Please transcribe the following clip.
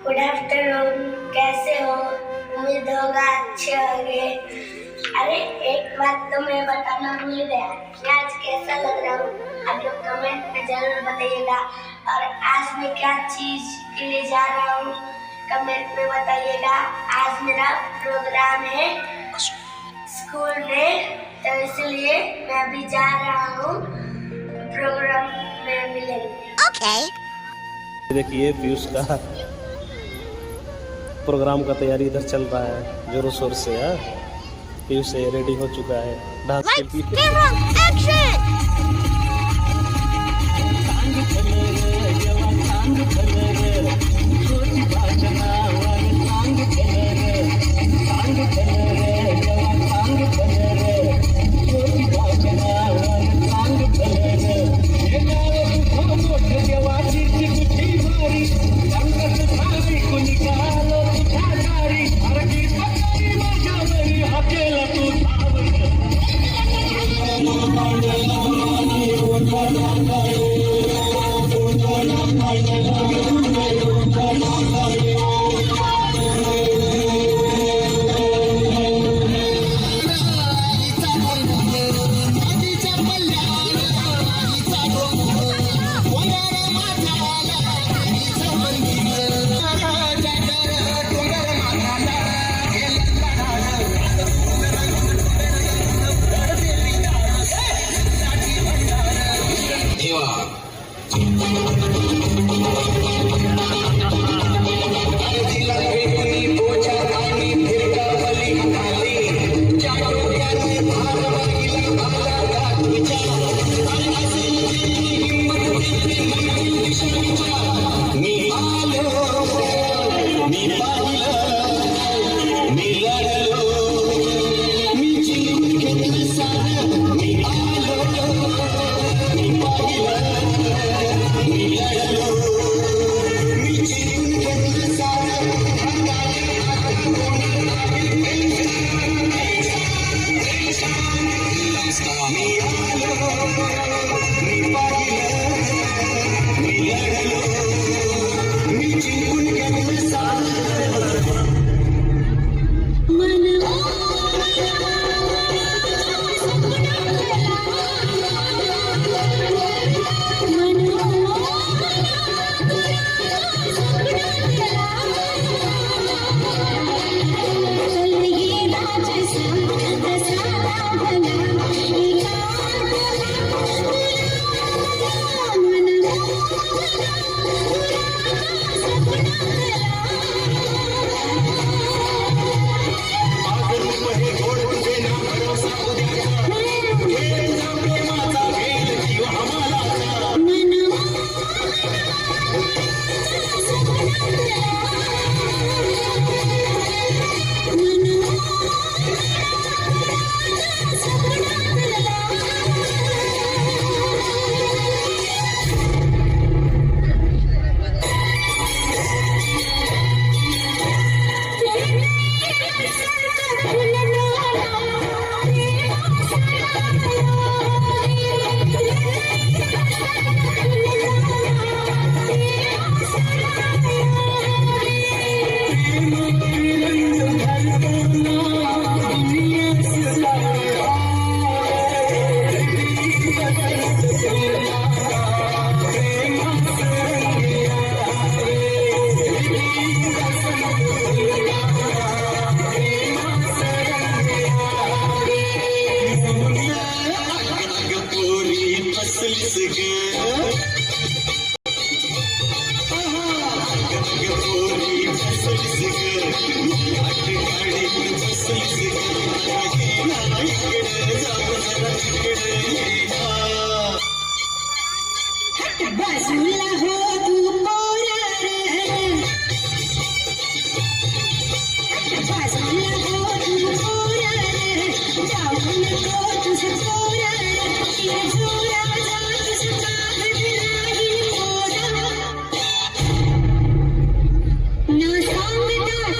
Good afternoon, कैसे हो? उम्मीद होगा अच्छे होंगे। अरे एक बात तो मैं बताना भूल गया कि आज कैसा लग रहा हूँ। आप लोग कमेंट में जरूर बताइएगा। और आज मैं क्या चीज के लिए जा रहा हूँ कमेंट में बताइएगा। आज मेरा प्रोग्राम है स्कूल में, तो इसलिए मैं अभी जा रहा हूँ। प्रोग्राम में मिलेंगे। ओके। देखिए पीयूष का प्रोग्राम का तैयारी इधर चल रहा है जोरों शोर से। पीयूष से रेडी हो चुका है डांस के लिए। No song without